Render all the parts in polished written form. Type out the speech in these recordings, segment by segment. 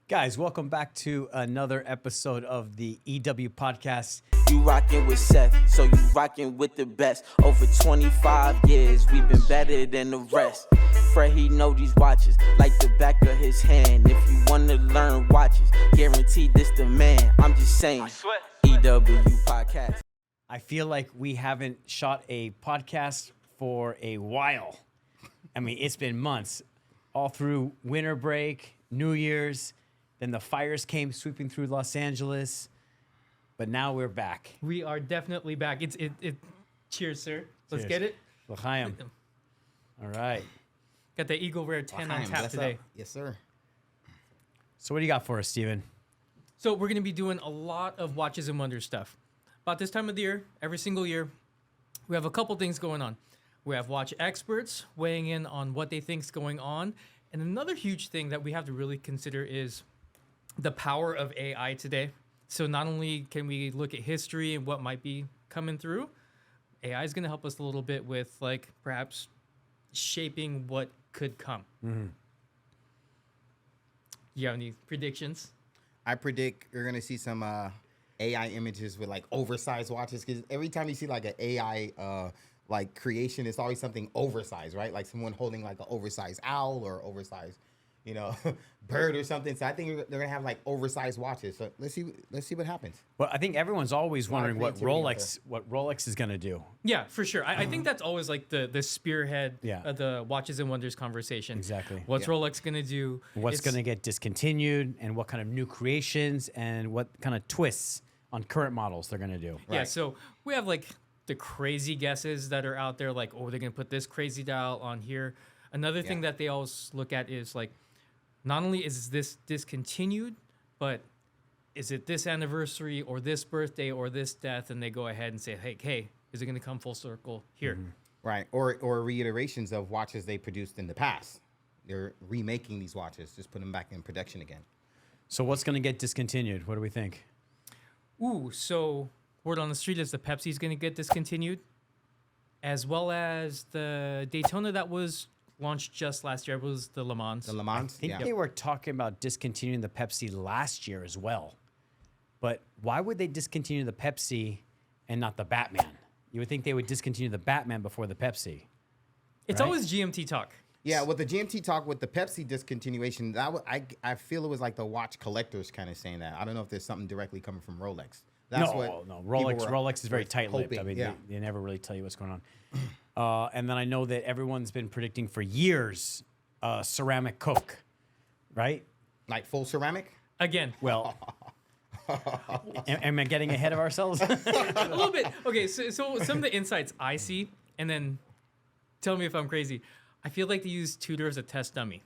Guys, welcome back to another episode of the EW podcast. You rockin' with Seth, so you rockin' with the best. Over 25 years, we've been better than the rest. Fred, he know these watches like the back of his hand. If you wanna learn watches, guaranteed this the man. I'm just saying, EW podcast. I feel like we haven't shot a podcast for a while. I mean, it's been months, all through winter break, New Year's. Then the fires came sweeping through Los Angeles, but now we're back. We are definitely back. Cheers, sir. Let's get it. L'chaim. All right. Got the Eagle Rare 10 on tap today. Up. Yes, sir. So what do you got for us, Steven? So we're going to be doing a lot of Watches and Wonders stuff. About this time of the year, every single year, we have a couple things going on. We have watch experts weighing in on what they think's going on. And another huge thing that we have to really consider is the power of AI today. So not only can we look at history and what might be coming through, AI is going to help us a little bit with like perhaps shaping what could come. Mm-hmm. You have any predictions? I predict you're going to see some AI images with like oversized watches, because every time you see like an AI like creation, it's always something oversized, right? Like someone holding like an oversized owl or oversized, bird or something. So I think they're gonna have like oversized watches. So let's see what happens. Well, I think everyone's always wondering what Rolex is gonna do. Yeah, for sure. I think that's always like the spearhead of the Watches and Wonders conversation. Exactly. What's Rolex gonna do? What's gonna get discontinued, and what kind of new creations and what kind of twists on current models they're gonna do. Yeah. So we have like the crazy guesses that are out there, like, oh, they're gonna put this crazy dial on here. Another thing that they always look at is like, not only is this discontinued, but is it this anniversary or this birthday or this death? And they go ahead and say, hey, is it going to come full circle here? Mm-hmm. Right. Or reiterations of watches they produced in the past. They're remaking these watches, just put them back in production again. So what's going to get discontinued? What do we think? Ooh, so word on the street is the Pepsi's going to get discontinued, as well as the Daytona that was launched just last year. It was the Le Mans. The Le Mans? I think they were talking about discontinuing the Pepsi last year as well. But why would they discontinue the Pepsi and not the Batman? You would think they would discontinue the Batman before the Pepsi. It's always GMT talk. Yeah, with the GMT talk with the Pepsi discontinuation, I feel it was like the watch collectors kind of saying that. I don't know if there's something directly coming from Rolex. No. Rolex is very tight-lipped. I mean, they never really tell you what's going on. And then I know that everyone's been predicting for years ceramic Coke, right? Like full ceramic? Again. Well, am I getting ahead of ourselves? A little bit. Okay, so some of the insights I see, and then tell me if I'm crazy. I feel like they use Tudor as a test dummy,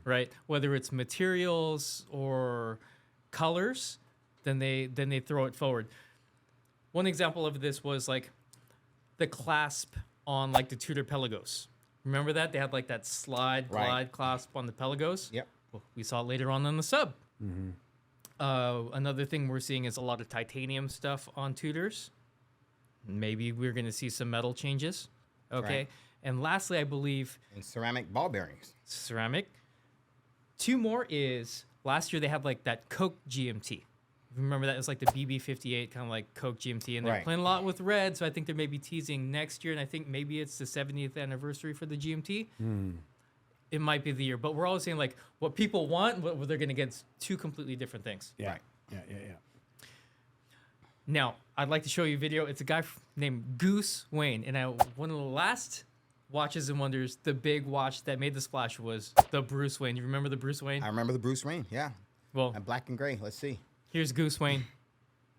right? Whether it's materials or colors, then they throw it forward. One example of this was like the clasp on like the Tudor Pelagos. Remember that? They had like that glide clasp on the Pelagos. Yep. Well, we saw it later on in the sub. Mm-hmm. Another thing we're seeing is a lot of titanium stuff on Tudors. Maybe we're going to see some metal changes. Okay. Right. And lastly, I believe... And ceramic ball bearings. Ceramic. Two more is last year they had like that Coke GMT. Remember that? It was like the BB58, kind of like Coke GMT. And they're playing a lot with red, so I think they may be teasing next year. And I think maybe it's the 70th anniversary for the GMT. It might be the year. But we're always saying like what people want, what they're going to get two completely different things. Yeah. Right. Yeah. Now, I'd like to show you a video. It's a guy named Goose Wayne. And one of the last Watches and Wonders, the big watch that made the splash was the Bruce Wayne. You remember the Bruce Wayne? I remember the Bruce Wayne, yeah. Well, black and gray. Let's see. Here's Goose Wayne.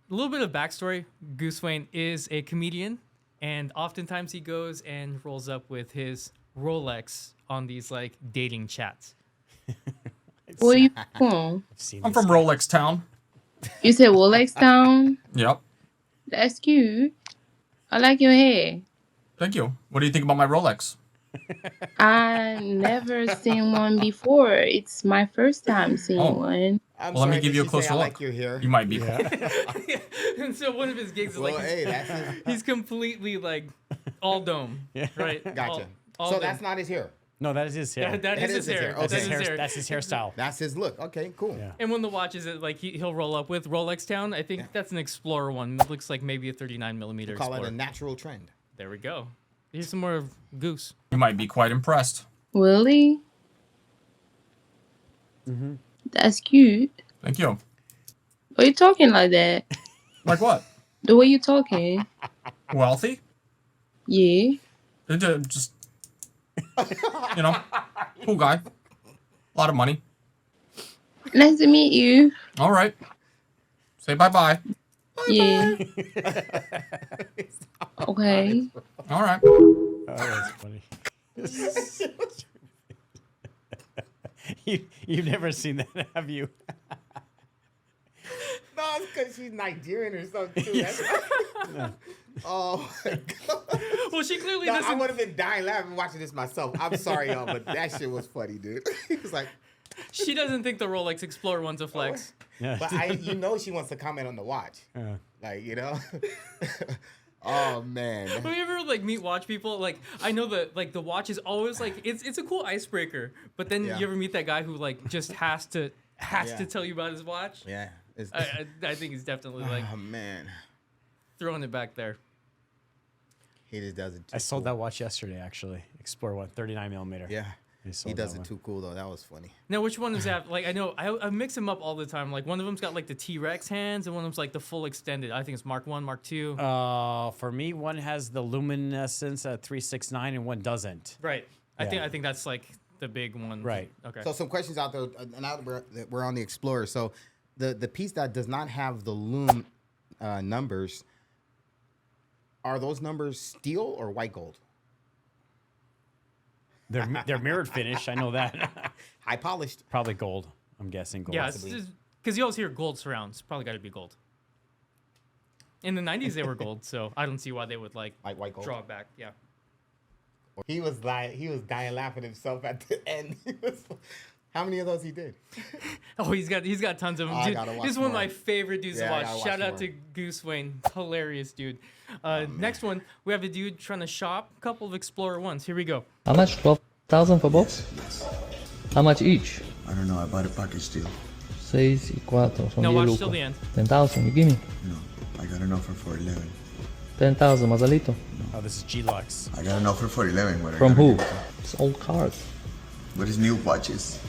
A little bit of backstory. Goose Wayne is a comedian, and oftentimes he goes and rolls up with his Rolex on these like dating chats. Where you from? I'm from Rolex Town. You said Rolex Town? Yep. That's cute. I like your hair. Thank you. What do you think about my Rolex? I never seen one before. It's my first time seeing one. Well, let me give you a closer look. Like your hair. You might be. And so one of his gigs is that's he's completely like all dome. Right? Gotcha. All so dome. that's not his hair. No, that is his hair. That is his hair. Okay. That's his hairstyle. That's his look. Okay, cool. Yeah. And when the watch is like he'll roll up with Rolex Town, I think that's an Explorer one. It looks like maybe a 39 millimeter. Call Explorer. it a natural trend. There we go. Here's some more of Goose. You might be quite impressed. Really? That's cute. Thank you. Why are you talking like that? Like what? The way you talking? Wealthy? Yeah. Just, you know, cool guy. A lot of money. Nice to meet you. All right. Say bye-bye. Yeah. Okay. All right. Oh, that's funny. You've never seen that, have you? No, it's because she's Nigerian or something too. That's why. Oh my god. Well, she clearly No, I doesn't. would have been dying laughing watching this myself. I'm sorry, y'all, but that shit was funny, dude. He was like, She doesn't think the Rolex Explorer one's a flex. Yeah. but she wants to comment on the watch. Like, you know? Oh man. Have you ever like meet watch people? Like I know that like the watch is always like it's a cool icebreaker, but then Yeah. you ever meet that guy who like just has to Yeah. tell you about his watch? Yeah. It's, I think he's definitely like oh man. throwing it back there. He just does it too I sold cool. that watch yesterday, actually. Explorer 1, 39 millimeter. Yeah. He He sold does that it one. too cool though. That was funny. Now, which one is that? Like, I know I mix them up all the time. Like, one of them's got like the T-Rex hands, and one of them's like the full extended. I think it's Mark 1, Mark 2. For me, one has the luminescence at 369 and one doesn't. Right. Yeah. I think that's like the big one. Right. Okay. So some questions out there. Now that we're on the Explorer. So the piece that does not have the lume numbers, are those numbers steel or white gold? They're mirrored finish. I know that. High polished. Probably gold. I'm guessing gold. yeah, because you always hear gold surrounds. Probably got to be gold. In the 90s, they were gold, so I don't see why they would like White gold. draw it back. Yeah. He was dying laughing himself at the end. How many of those he did? Oh, he's got tons of them. Oh, I Dude, gotta watch this is one of more. my favorite dudes Yeah, I to gotta watch. watch Shout out more. to Goose Wayne. Hilarious dude. Next one, we have a dude trying to shop a couple of Explorer ones. Here we go. How much? 12,000 for both? How much each? I don't know, I bought a package deal. 6 y 4. Son Now 10 watch lucas. till the end. 10,000, you give me. No, I got an offer for 11. 10,000, Mazalito. Oh, this is G-Lux. I got an offer for 11. What I From gotta who? do? It's old cards. But it's new watches.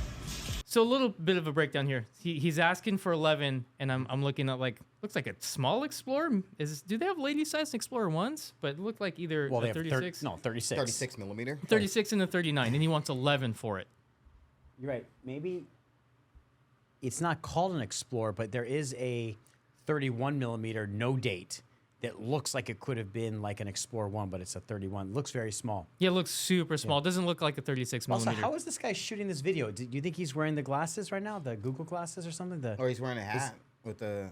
So a little bit of a breakdown here. He's asking for 11, and I'm looking at like looks like a small Explorer. Do they have lady size Explorer ones? But it looked like either Well, a they have 36, 36. 36 millimeter. 36 and a 39, and he wants 11 for it. You're right. Maybe it's not called an Explorer, but there is a 31 millimeter no date that looks like it could have been like an Explorer 1, but it's a 31. It looks very small. Yeah, it looks super small. It doesn't look like a 36 Also, millimeter. how is this guy shooting this video? Do you think he's wearing the glasses right now, the Google glasses or something? Or he's wearing a hat with the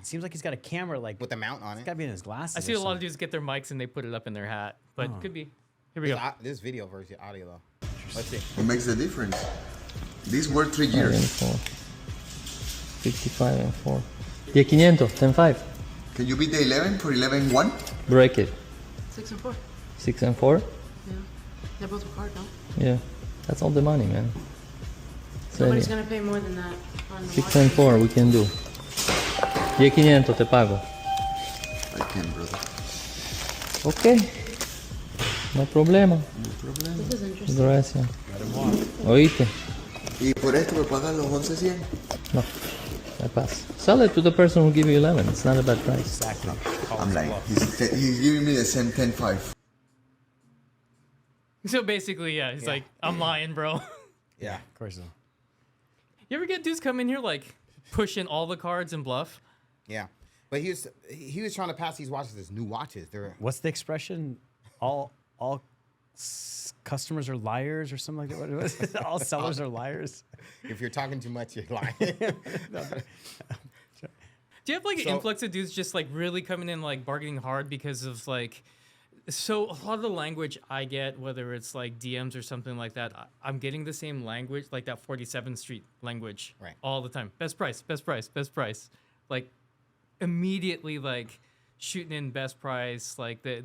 Seems like he's got a camera like with the mount on it's it. got to be in his glasses. I see or a lot of something. dudes get their mics and they put it up in their hat, but Oh. could be. Here we go. This video version audio though. Let's see. What makes the difference? These were 3 5 and years. 4. 65 and 4. Yeah, 500, 10-5. Can you beat the 11 for 11-1? Break it. 6 and 4. 6 and 4? Yeah. They're both apart, no? Yeah. That's all the money, man. Nobody's Serio. gonna pay more than that on the 6 and 4 we can do. 500 te pago. I can, brother. Ok. No problema. This is interesting. Gracias. ¿Oíste? Y por esto me pagan los 11.100. No. I pass. Sell it to the person who give you 11. It's not a bad price. Exactly. I'm lying. He's giving me the same 10.5. So basically, yeah, he's like, I'm lying, bro. Yeah. Of course. So. You ever get dudes come in here like pushing all the cards and bluff? Yeah. But he was trying to pass these watches as new watches. They're What's the expression? All customers are liars or something like that. What it was? All sellers are liars. if you're talking too much, you're lying. Do you have like an So- influx of dudes just like really coming in like bargaining hard because of like, so a lot of the language I get, whether it's like DMs or something like that, I'm getting the same language, like that 47th Street language, Right. all the time. Best price, best price, best price. Like immediately like shooting in best price, like the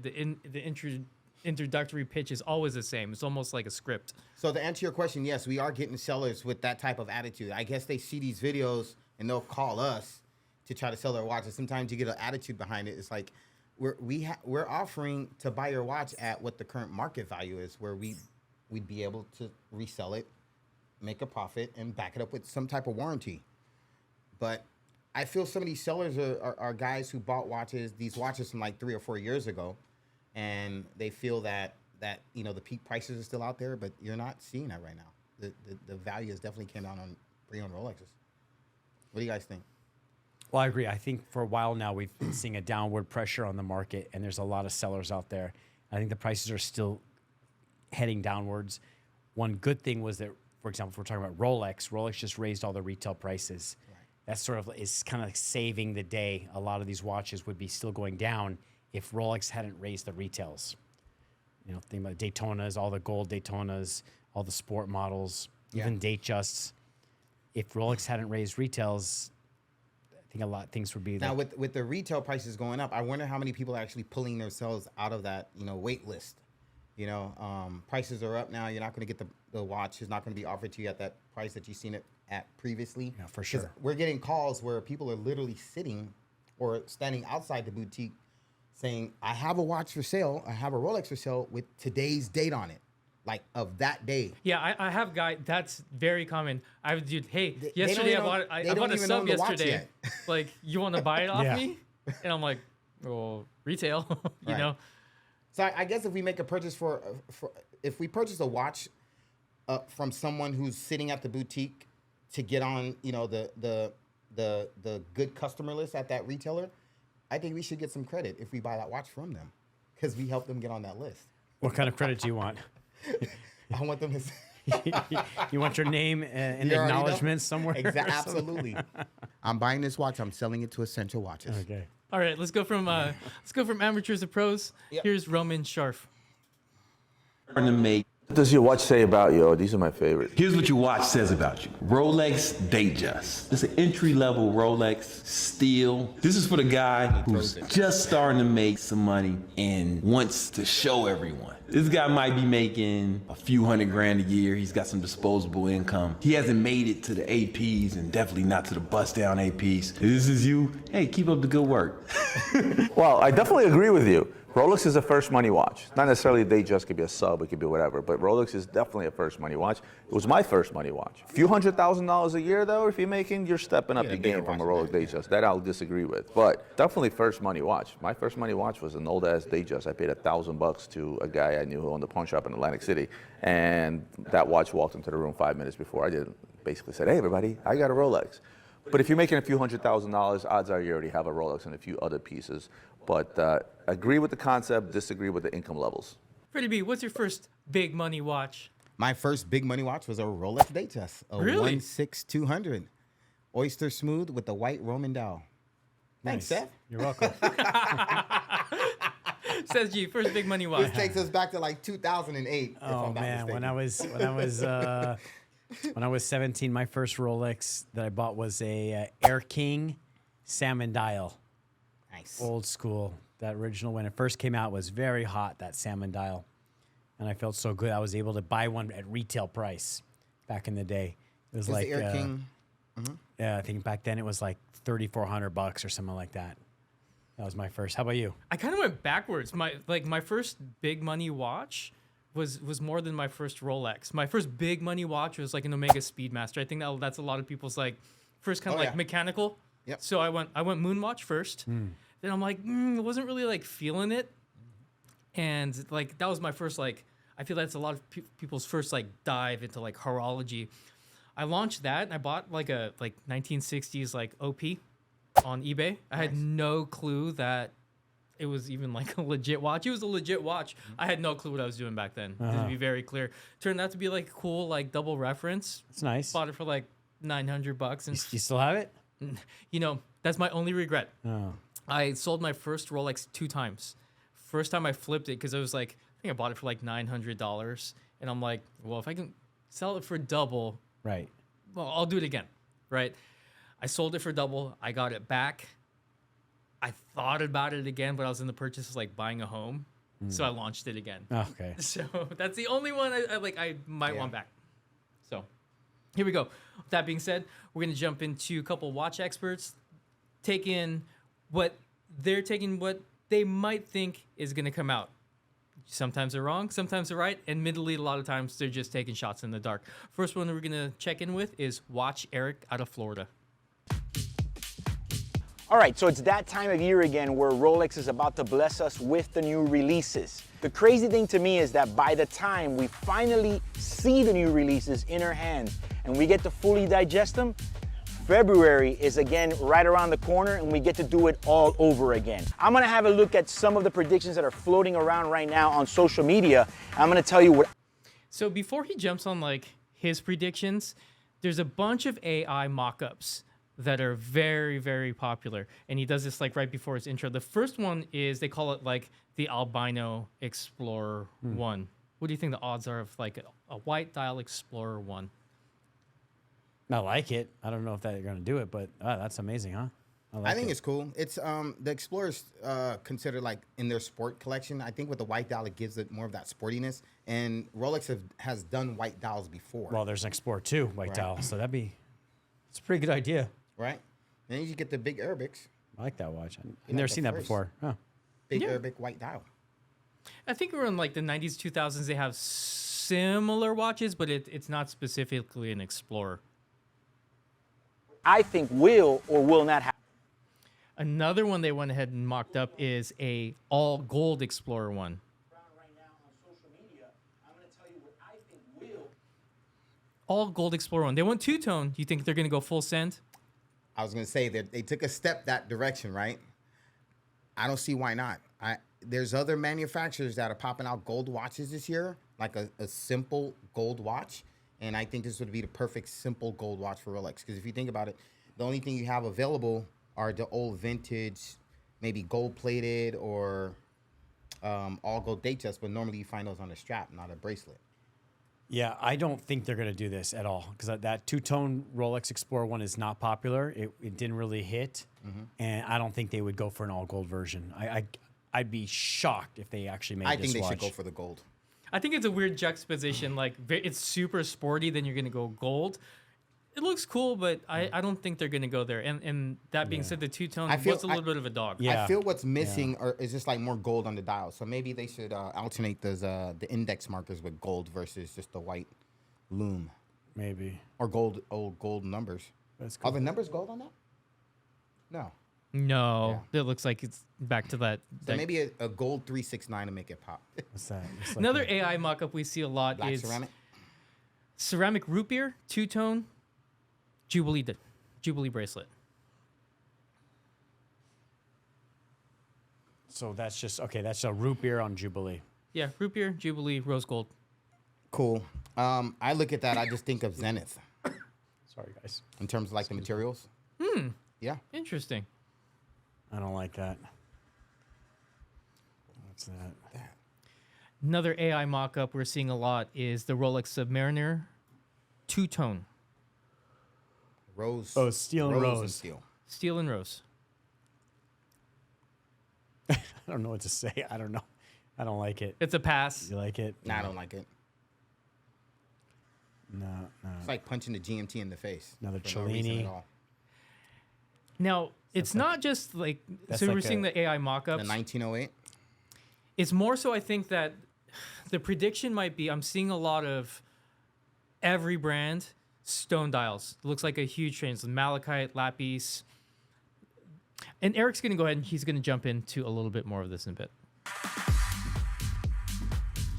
introductory pitch is always the same. It's almost like a script. So to answer your question, yes, we are getting sellers with that type of attitude. I guess they see these videos and they'll call us to try to sell their watches. Sometimes you get an attitude behind it. It's like we're offering to buy your watch at what the current market value is, where we'd be able to resell it, make a profit, and back it up with some type of warranty. But I feel some of these sellers are guys who bought these watches from like 3 or 4 years ago, and they feel that the peak prices are still out there, but you're not seeing that right now. The value has definitely came down on pre-owned Rolexes. What do you guys think? Well, I agree. I think for a while now we've been seeing a downward pressure on the market, and there's a lot of sellers out there. I think the prices are still heading downwards. One good thing was that, for example, if we're talking about Rolex just raised all the retail prices. Right. That sort of is kind of like saving the day. A lot of these watches would be still going down if Rolex hadn't raised the retails. Think about Daytonas, all the gold Daytonas, all the sport models, even Datejusts. If Rolex hadn't raised retails, I think a lot of things would be now with the retail prices going up. I wonder how many people are actually pulling themselves out of that wait list. Prices are up now. You're not going to get the watch. It's not going to be offered to you at that price that you've seen it at previously. Yeah, for sure. We're getting calls where people are literally sitting or standing outside the boutique saying, "I have a watch for sale. I have a Rolex for sale with today's date on it." Like of that day. Yeah, I have guy. That's very common. Yesterday I bought a sub yesterday. Like, you want to buy it off me? And I'm like, well, retail, you know. So I guess if we make a purchase if we purchase a watch from someone who's sitting at the boutique to get on, the good customer list at that retailer, I think we should get some credit if we buy that watch from them because we helped them get on that list. What kind of credit do you want? I want them to. You want your name and acknowledgement somewhere? Exactly. Absolutely. I'm buying this watch. I'm selling it to Essential Watches. Okay. All right. Let's go from amateurs to pros. Yep. Here's Roman Sharf. What does your watch say about you? These are my favorites. Here's what your watch says about you. Rolex Datejust. It's an entry-level Rolex steel. This is for the guy who's just starting to make some money and wants to show everyone. This guy might be making a few $100,000 a year. He's got some disposable income. He hasn't made it to the APs and definitely not to the bust-down APs. If this is you, hey, keep up the good work. Well, I definitely agree with you. Rolex is a first money watch. Not necessarily Datejust, could be a sub, it could be whatever, but Rolex is definitely a first money watch. It was my first money watch. A few $100,000 a year though, if you're making, you're stepping up your game from a Rolex Datejust. That I'll disagree with, but definitely first money watch. My first money watch was an old ass Datejust. I paid $1,000 to a guy I knew who owned a pawn shop in Atlantic City, and that watch walked into the room 5 minutes before I did. Basically said, "Hey everybody, I got a Rolex." But if you're making a few $100,000, odds are you already have a Rolex and a few other pieces. But agree with the concept, disagree with the income levels. Freddie B, what's your first big money watch? My first big money watch was a Rolex Datejust, a 16200, oyster smooth with the white Roman dial. Thanks, Seth. You're welcome. Says G, first big money watch. This takes us back to like 2008. Oh man, when I was 17, my first Rolex that I bought was a Air King salmon dial. Nice. Old school. That original, when it first came out, was very hot, that salmon dial. And I felt so good. I was able to buy one at retail price back in the day. It was like, the Air King. Yeah, I think back then it was like $3,400 or something like that. That was my first. How about you? I kind of went backwards. My first big money watch was more than my first Rolex. My first big money watch was like an Omega Speedmaster. I think that's a lot of people's like first kind of mechanical. Yep. So I went Moonwatch first. Then I'm like, I wasn't really like feeling it. And like, that was my first, like, I feel that's a lot of people's first like dive into like horology. I launched that and I bought like a 1960s like OP on eBay. I had no clue that it was even like a legit watch. It was a legit watch. I had no clue what I was doing back then. To be very clear. Turned out to be like a cool like double reference. It's nice. Bought it for like $900 and you still have it? You know, that's my only regret. Oh. I sold my first Rolex 2 times. First time I flipped it because I was like, I think I bought it for like $900. And I'm like, well, if I can sell it for double, right? Well, I'll do it again, right? I sold it for double. I got it back. I thought about it again, but I was in the purchase of like buying a home. So I launched it again. Okay. So that's the only one I might want back. So here we go. With that being said, we're going to jump into a couple watch experts, taking what they might think is going to come out. Sometimes they're wrong, sometimes they're right. Admittedly, a lot of times they're just taking shots in the dark. First one we're going to check in with is Watch Eric out of Florida. All right, so it's that time of year again where Rolex is about to bless us with the new releases. The crazy thing to me is that by the time we finally see the new releases in our hands and we get to fully digest them, February is again right around the corner and we get to do it all over again. I'm gonna have a look at some of the predictions that are floating around right now on social media. I'm gonna tell you what. So before he jumps on like his predictions, there's a bunch of AI mock-ups that are very, very popular. And he does this like right before his intro. The first one is, they call it like the Albino Explorer 1. What do you think the odds are of like a white dial Explorer 1? I like it. I don't know if they're going to do it, but that's amazing, huh? I think it's cool. It's the Explorer's considered like in their sport collection. I think with the white dial, it gives it more of that sportiness. And Rolex has done white dials before. Well, there's an Explorer 2 white dial, so it's a pretty good idea. Right? And then you get the big Arabics. I like that watch. I've never seen that before. Huh. Big Arabic white dial. I think around like the 90s, 2000s, they have similar watches, but it's not specifically an Explorer. I think will or will not happen. Another one they went ahead and mocked up is a all gold Explorer 1. All gold Explorer 1. They went two-tone. You think they're going to go full send? I was going to say that they took a step that direction, right? I don't see why not. There's other manufacturers that are popping out gold watches this year, like a simple gold watch. And I think this would be the perfect simple gold watch for Rolex. Because if you think about it, the only thing you have available are the old vintage, maybe gold-plated or all gold Datejust. But normally you find those on a strap, not a bracelet. Yeah, I don't think they're going to do this at all. Because that two-tone Rolex Explorer 1 is not popular. It didn't really hit. And I don't think they would go for an all-gold version. I'd be shocked if they actually made this watch. I think they should go for the gold. I think it's a weird juxtaposition. Like, it's super sporty, then you're going to go gold. It looks cool, but I don't think they're going to go there. And that being said, the two-tone was a little bit of a dog. I feel what's missing is just like more gold on the dial. So maybe they should alternate those the index markers with gold versus just the white lume. Maybe. Or old gold numbers. That's cool. Are the numbers gold on that? No. No. It looks like it's back to that. So maybe a gold 369 to make it pop. What's that? Like another AI mock-up we see a lot Black is ceramic root beer, two-tone, Jubilee bracelet. So that's just, okay, that's a root beer on Jubilee. Yeah, root beer, Jubilee, rose gold. Cool. I look at that, I just think of Zenith. Sorry, guys. In terms of like the materials. Yeah. Interesting. I don't like that. What's that? Another AI mock-up we're seeing a lot is the Rolex Submariner two-tone. Rose. Oh, steel and rose. And steel. Steel and rose. I don't know what to say. I don't know. I don't like it. It's a pass. You like it? Nah, I don't like it. No. It's like punching the GMT in the face. Another for no reason Cellini. at all. Now, it's not just like, so like we're seeing the AI mock-ups. The 1908. It's more so I think that the prediction might be, I'm seeing a lot of every brand stone dials. It looks like a huge trend. Malachite, lapis. And Eric's going to go ahead and he's going to jump into a little bit more of this in a bit.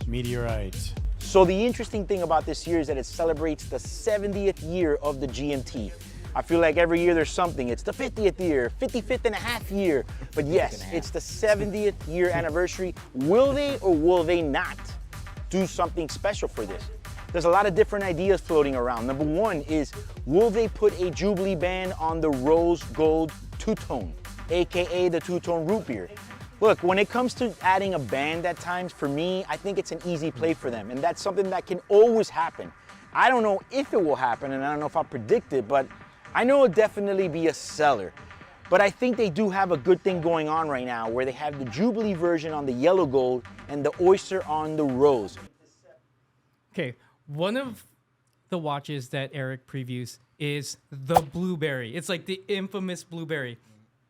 Meteorite. So the interesting thing about this year is that it celebrates the 70th year of the GMT. I feel like every year there's something. It's the 50th year, 55th and a half year. But yes, it's the 70th year anniversary. Will they or will they not do something special for this? There's a lot of different ideas floating around. Number one is, will they put a Jubilee band on the rose gold two-tone, AKA the two-tone root beer? Look, when it comes to adding a band at times, for me, I think it's an easy play for them. And that's something that can always happen. I don't know if it will happen, and I don't know if I'll predict it, but I know it'll definitely be a seller. But I think they do have a good thing going on right now where they have the Jubilee version on the yellow gold and the Oyster on the rose. Okay, one of the watches that Eric previews is the Blueberry. It's like the infamous Blueberry.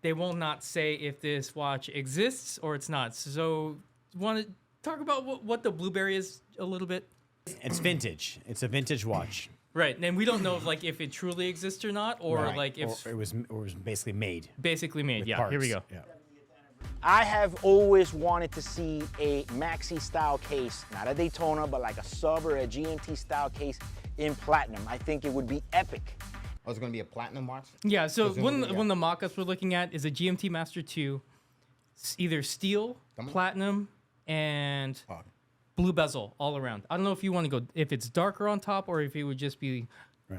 They will not say if this watch exists or it's not. So, want to talk about what the Blueberry is a little bit? It's vintage. It's a vintage watch. Right, and we don't know if it truly exists or not, or Right. like if or it was basically made. Basically made. with Yeah. parts. Here we go. Yeah. I have always wanted to see a maxi style case, not a Daytona, but like a sub or a GMT style case in platinum. I think it would be epic. Oh, it's going to be a platinum watch? Yeah, so Presumably, one of the mock-ups we're looking at is a GMT Master 2, either steel, platinum, and blue bezel all around. I don't know if you want to go, if it's darker on top or if it would just be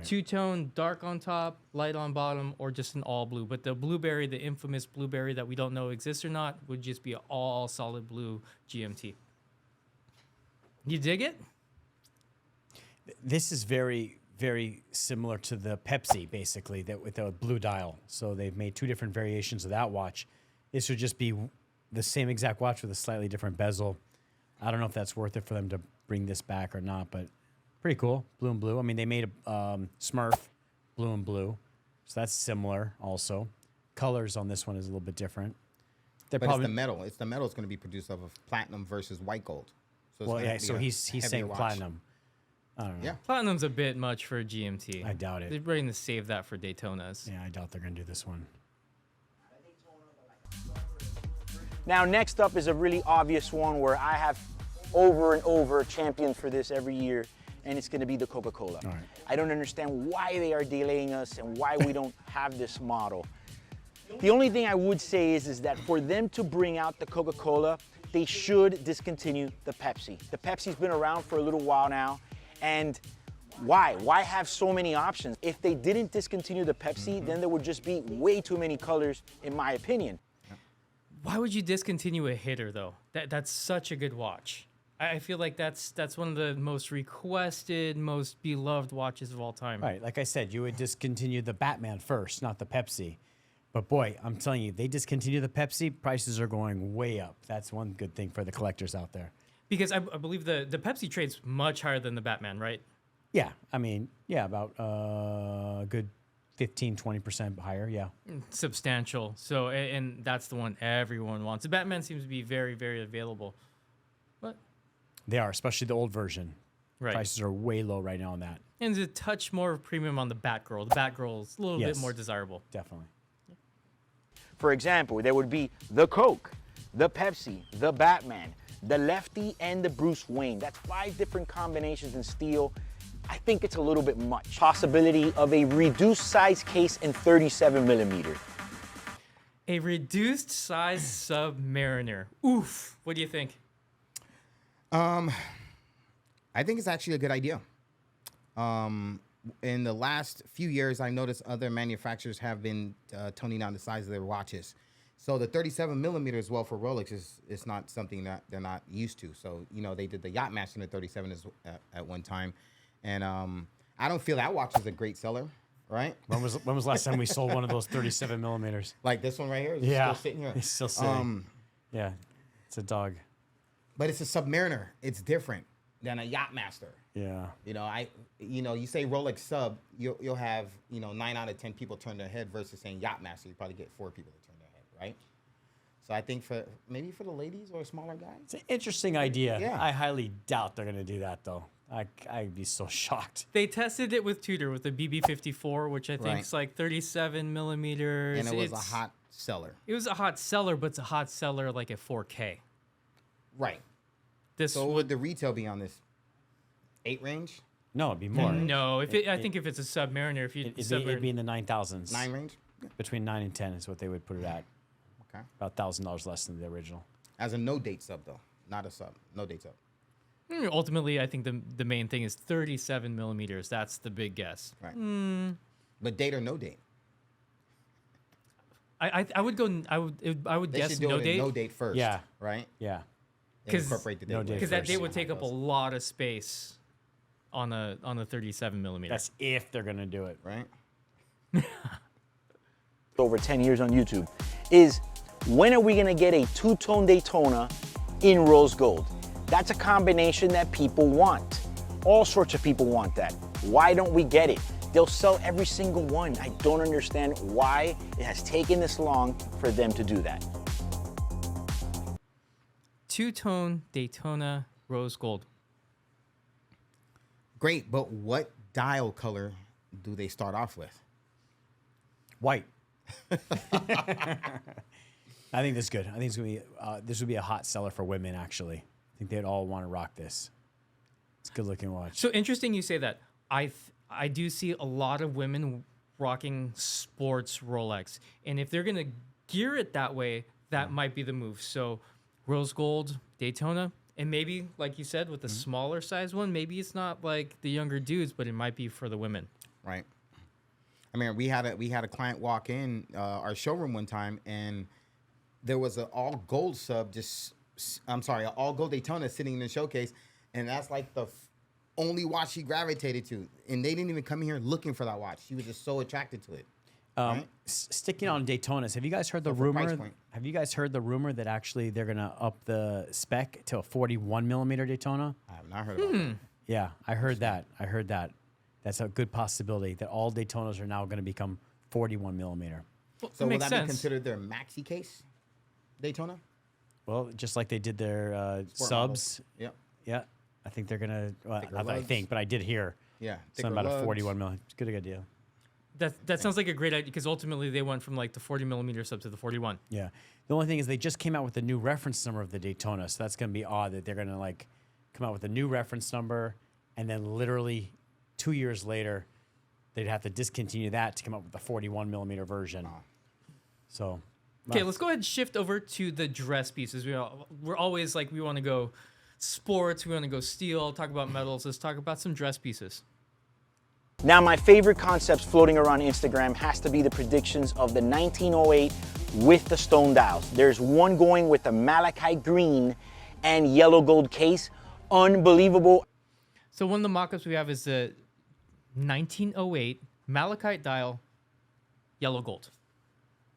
two-tone, dark on top, light on bottom, or just an all blue. But the Blueberry, the infamous Blueberry that we don't know exists or not, would just be all solid blue GMT. You dig it? This is very, very similar to the Pepsi, basically, that with a blue dial. So they've made two different variations of that watch. This would just be the same exact watch with a slightly different bezel. I don't know if that's worth it for them to bring this back or not, but pretty cool. Blue and blue. I mean, they made a Smurf, blue and blue. So that's similar also. Colors on this one is a little bit different. But it's the metal. It's the metal is going to be produced off of platinum versus white gold. So it's well, gonna yeah, be so a he's heavier saying watch. platinum. I don't know. Yeah. Platinum's a bit much for a GMT. I doubt it. They're ready to save that for Daytonas. Yeah, I doubt they're going to do this one. Now, next up is a really obvious one where I have over and over championed for this every year, and it's going to be the Coca-Cola. All right. I don't understand why they are delaying us and why we don't have this model. The only thing I would say is that for them to bring out the Coca-Cola, they should discontinue the Pepsi. The Pepsi's been around for a little while now, and why? Why have so many options? If they didn't discontinue the Pepsi, then there would just be way too many colors, in my opinion. Why would you discontinue a hitter though? That's such a good watch. I feel like that's one of the most requested, most beloved watches of all time. Right, like I said, you would discontinue the Batman first, not the Pepsi. But boy, I'm telling you, they discontinue the Pepsi, prices are going way up. That's one good thing for the collectors out there. Because I believe the Pepsi trade's much higher than the Batman, right? Yeah, I mean, yeah, about a good 15, 20% higher, yeah. Substantial. So, and that's the one everyone wants. The Batman seems to be very, very available. But They are, especially the old version. Right. Prices are way low right now on that. And there's a touch more premium on the Batgirl. The Batgirl is a little bit more desirable. Definitely. For example, there would be the Coke, the Pepsi, the Batman, the Lefty, and the Bruce Wayne. That's 5 different combinations in steel. I think it's a little bit much. Possibility of a reduced size case in 37 millimeter. A reduced size Submariner. Oof. What do you think? I think it's actually a good idea. In the last few years, I noticed other manufacturers have been toning down the size of their watches. So the 37 millimeter as well for Rolex is not something that they're not used to. So, you know, they did the Yachtmaster in the 37 at one time. And I don't feel that watch is a great seller, right? When was the last time we sold one of those 37 millimeters? Like this one right here? Is it Yeah. still sitting here? It's still sitting. Yeah. It's a dog. But it's a Submariner. It's different than a Yachtmaster. Yeah. You say Rolex sub, you'll have 9 out of 10 people turn their head versus saying Yachtmaster, you probably get 4 people to turn their head, right? So I think maybe for the ladies or smaller guys, It's an interesting idea. Yeah. I highly doubt they're gonna do that though. I'd be so shocked. They tested it with Tudor with the BB54, which I think Right. is like 37 millimeters. and it was a hot seller, It was a hot seller, but it's a hot seller like at 4K. right? This So what would the retail be on this? 8 range, No, it'd be more. No, I think if it's a Submariner, if you It'd be in the 9,000s. 9 range, Between 9 and 10 is what they would put it at. okay. About $1,000 less than the original. As a no date sub though, not a sub, no date sub. Ultimately, I think the main thing is 37 millimeters. That's the big guess. Right. But date or no date? I would go. I would They guess should do no it in date. no date first. Yeah. Right. Yeah. And Because incorporate the date. no date that first. date would take up a lot of space on a 37 millimeter. That's if they're gonna do it. Right. over 10 years on YouTube, is when are we gonna get a two-tone Daytona in rose gold? That's a combination that people want. All sorts of people want that. Why don't we get it? They'll sell every single one. I don't understand why it has taken this long for them to do that. Two-tone Daytona rose gold. Great, but what dial color do they start off with? White. I think that's good. I think it's gonna be this would be a hot seller for women. Actually, I think they'd all want to rock this. It's a good looking watch. So interesting you say that. I do see a lot of women rocking sports Rolex, and if they're gonna gear it that way, that might be the move. So rose gold Daytona, and maybe like you said with the smaller size one, maybe it's not like the younger dudes, but it might be for the women. Right. I mean, we had a client walk in our showroom one time, and there was an all gold sub. An all gold Daytona sitting in the showcase, and that's like the only watch she gravitated to. And they didn't even come here looking for that watch. She was just so attracted to it. Right? Sticking on Daytonas, have you guys heard the rumor? Have you guys heard the rumor that actually they're gonna up the spec to a 41 millimeter Daytona? I have not heard about that. Yeah, I heard that. That's a good possibility that all Daytonas are now going to become 41 millimeter. Well, So will that be considered their maxi case Daytona? Well, just like they did their subs. Yep. Yeah, I think they're going to, well, Thicker not that I lugs. think, but I did hear something about a 41 millimeter. It's a good idea. That sounds like a great idea because ultimately they went from like the 40 millimeter sub to the 41. Yeah. The only thing is they just came out with the new reference number of the Daytona, so that's going to be odd that they're going to like come out with a new reference number and then literally 2 years later they'd have to discontinue that to come up with the 41 millimeter version. So Okay, let's go ahead and shift over to the dress pieces. We're always like, we want to go sports, we want to go steel, talk about metals. Let's talk about some dress pieces. Now, my favorite concepts floating around Instagram has to be the predictions of the 1908 with the stone dials. There's one going with the malachite green and yellow gold case. Unbelievable. So one of the mock-ups we have is the 1908 malachite dial, yellow gold.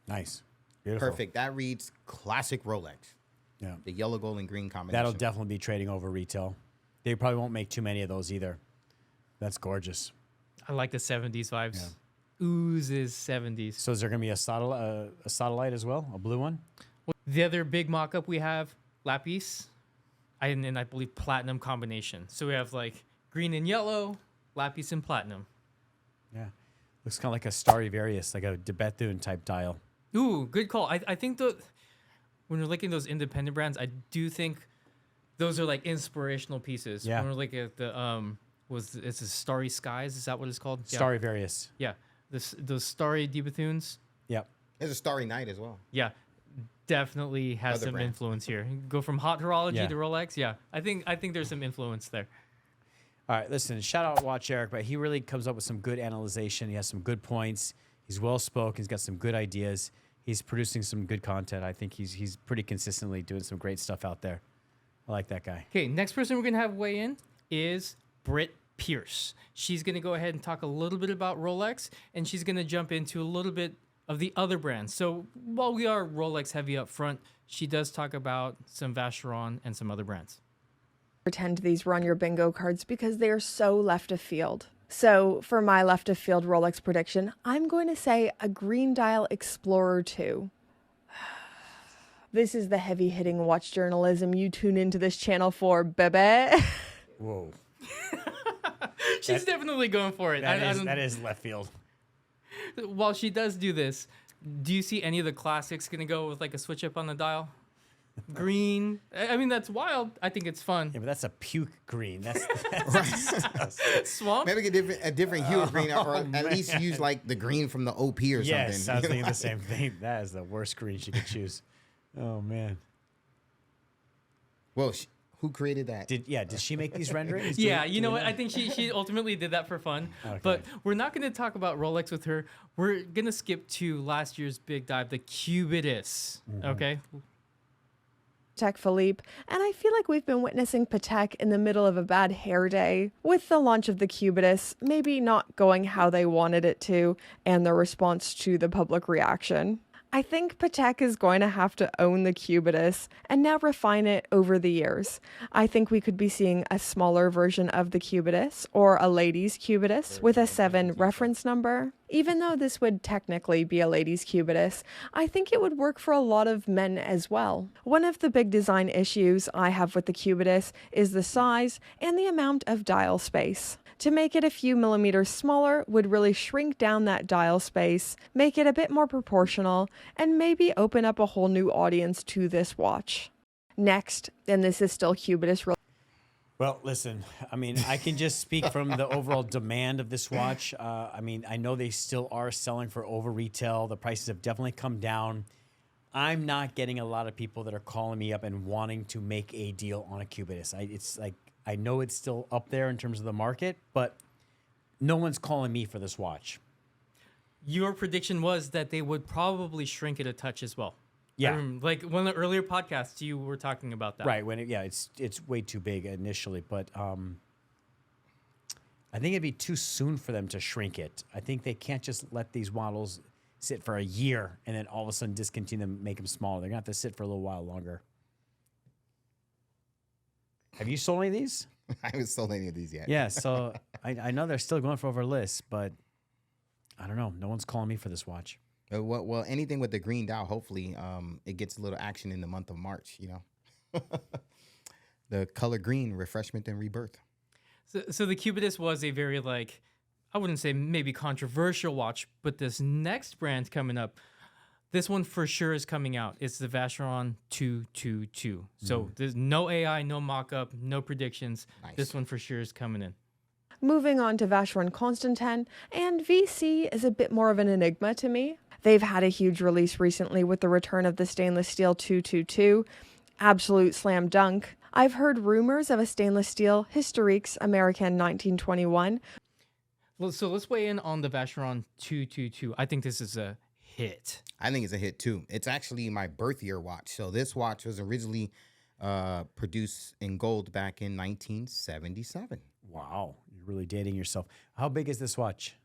Nice. Beautiful. Perfect. That reads classic Rolex. Yeah. The yellow, gold, and green combination. That'll definitely be trading over retail. They probably won't make too many of those either. That's gorgeous. I like the 70s vibes. Yeah. Oozes 70s. So is there going to be a satellite as well, a blue one? The other big mock-up we have, lapis, and I believe platinum combination. So we have like green and yellow, lapis and platinum. Yeah. Looks kind of like a Stradivarius, like a de Bethune type dial. Ooh, good call. I think when we're looking at those independent brands, I do think those are like inspirational pieces. Yeah. When we're looking at the it's a Starry Skies. Is that what it's called? Stradivarius. Yeah. Those Starry de Bethunes. Yep. There's a Starry Night as well. Yeah. Definitely has Other some brand. influence here. Go from hot horology to Rolex. Yeah. I think there's some influence there. All right, listen, shout out Watch Eric, but he really comes up with some good analyzation. He has some good points. He's well spoken. He's got some good ideas. He's producing some good content. I think he's pretty consistently doing some great stuff out there. I like that guy. Okay, next person we're gonna have weigh in is Britt Pierce. She's gonna go ahead and talk a little bit about Rolex, and she's gonna jump into a little bit of the other brands. So while we are Rolex heavy up front, she does talk about some Vacheron and some other brands. Pretend these were on your bingo cards because they are so left of field. So for my left of field Rolex prediction, I'm going to say a green dial Explorer 2. This is the heavy hitting watch journalism you tune into this channel for, baby. Whoa. She's definitely going for it. That is left field. While she does do this, do you see any of the classics going to go with like a switch up on the dial? Green. I mean, that's wild. I think it's fun. Yeah, but that's a puke green. That's swamp. Maybe a different hue of green, or at least use like the green from the OP or something. Yes, I was thinking the same thing. That is the worst green she could choose. Oh man. Well, who created that? Did she make these renderings? Yeah, you know what? I think she ultimately did that for fun. Okay. But we're not going to talk about Rolex with her. We're going to skip to last year's big dive, the Cubitus. Mm-hmm. Okay. Patek Philippe, and I feel like we've been witnessing Patek in the middle of a bad hair day, with the launch of the Cubitus maybe not going how they wanted it to, and the response to the public reaction. I think Patek is going to have to own the Cubitus and now refine it over the years. I think we could be seeing a smaller version of the Cubitus, or a ladies' Cubitus with a 7 reference number. Even though this would technically be a ladies' Cubitus, I think it would work for a lot of men as well. One of the big design issues I have with the Cubitus is the size and the amount of dial space. To make it a few millimeters smaller would really shrink down that dial space, make it a bit more proportional, and maybe open up a whole new audience to this watch. Next, and this is still Cubitus. Well, listen, I mean, I can just speak from the overall demand of this watch. I mean, I know they still are selling for over retail. The prices have definitely come down. I'm not getting a lot of people that are calling me up and wanting to make a deal on a Cubitus. It's like, I know it's still up there in terms of the market, but no one's calling me for this watch. Your prediction was that they would probably shrink it a touch as well. Yeah. Like one of the earlier podcasts, you were talking about that. Right. It's way too big initially, but I think it'd be too soon for them to shrink it. I think they can't just let these models sit for a year and then all of a sudden discontinue them, make them smaller. They're going to have to sit for a little while longer. Have you sold any of these? I haven't sold any of these yet. Yeah, so I know they're still going for over lists, but I don't know. No one's calling me for this watch. Well, anything with the green dial, hopefully it gets a little action in the month of March, you know. The color green, refreshment and rebirth. So the Cubitus was a very, like, I wouldn't say maybe controversial watch, but this next brand coming up, this one for sure is coming out. It's the Vacheron 222. So there's no AI, no mock-up, no predictions. Nice. This one for sure is coming in. Moving on to Vacheron Constantin, and VC is a bit more of an enigma to me. They've had a huge release recently with the return of the stainless steel 222. Absolute slam dunk. I've heard rumors of a stainless steel Historiques American 1921. Well, so let's weigh in on the Vacheron 222. I think this is a hit. I think it's a hit too. It's actually my birth year watch. So this watch was originally produced in gold back in 1977. Wow, you're really dating yourself. How big is this watch?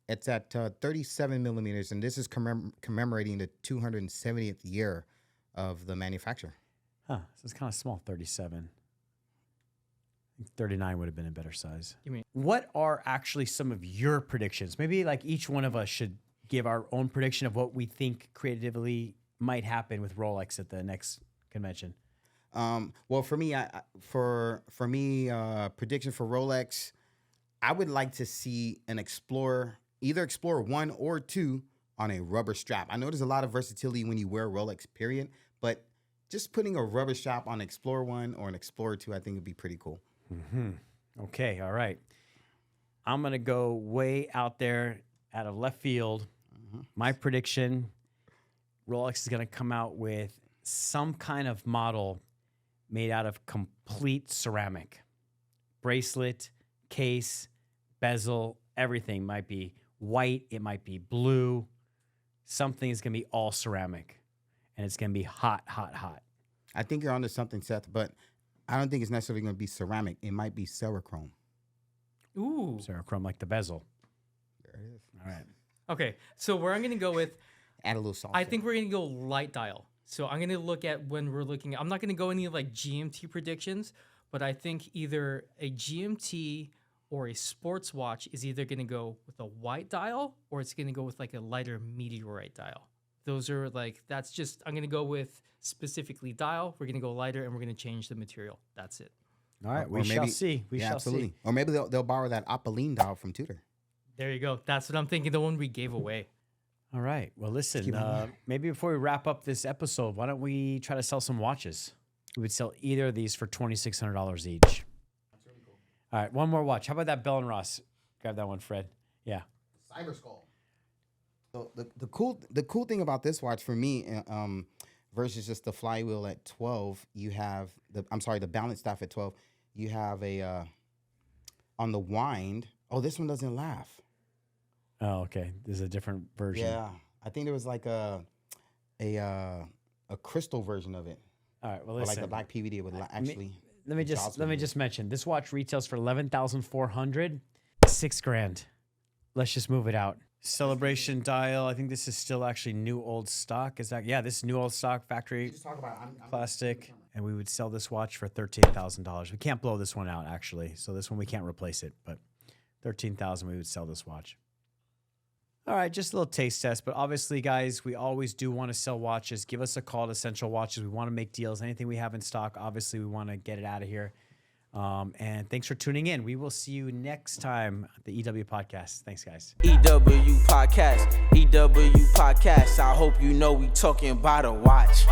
It's at 37 millimeters, and this is commemorating the 270th year of the manufacture. Huh, so it's kind of small, 37. 39 would have been a better size. What are actually some of your predictions? Maybe like each one of us should give our own prediction of what we think creatively might happen with Rolex at the next convention. Well, for me, prediction for Rolex, I would like to see an Explorer, either Explorer 1 or 2 on a rubber strap. I know there's a lot of versatility when you wear Rolex, period, but just putting a rubber strap on Explorer 1 or an Explorer 2, I think would be pretty cool. Mm-hmm. Okay, all right. I'm going to go way out there out of left field. Mm-hmm. My prediction, Rolex is going to come out with some kind of model made out of complete ceramic. Bracelet, case, bezel, everything might be white. It might be blue. Something is going to be all ceramic. And it's going to be hot, hot, hot. I think you're onto something, Seth, but I don't think it's necessarily going to be ceramic. It might be Cerachrome. Ooh. Cerachrome, like the bezel. There it is. All right. Okay, so where I'm going to go with... Add a little salt. I think we're going to go light dial. So I'm going to look at when we're looking... I'm not going to go any like GMT predictions, but I think either a GMT or a sports watch is either going to go with a white dial or it's going to go with like a lighter meteorite dial. Those are like... That's just... I'm going to go with specifically dial. We're going to go lighter and we're going to change the material. That's it. All right, we shall see. We shall absolutely. see. Or maybe they'll borrow that Opaline dial from Tudor. There you go. That's what I'm thinking. The one we gave away. All right. Well, listen, maybe before we wrap up this episode, why don't we try to sell some watches? We would sell either of these for $2,600 each. That's really cool. All right, one more watch. How about that Bell & Ross? Grab that one, Fred. Yeah. Cyber Skull. So the cool thing about this watch for me, versus just the flywheel at 12, you have the balance staff at 12. You have a on the wind. Oh, this one doesn't laugh. Oh, okay. There's a different version. Yeah, I think there was like a crystal version of it. All right. Well, Or listen. like the black PVD would actually. Let me just mention this watch retails for $11,400, $6,000. Let's just move it out. Celebration dial. I think this is still actually new old stock. Is that? Yeah, this is new old stock, factory plastic, and we would sell this watch for $13,000. We can't blow this one out actually, so this one we can't replace it. But $13,000 we would sell this watch. All right, just a little taste test, but obviously, guys, we always do want to sell watches. Give us a call to Essential Watches. We want to make deals. Anything we have in stock, obviously, we want to get it out of here. And thanks for tuning in. We will see you next time at the EW Podcast. Thanks, guys. EW Podcast. I hope you know we talking about a watch.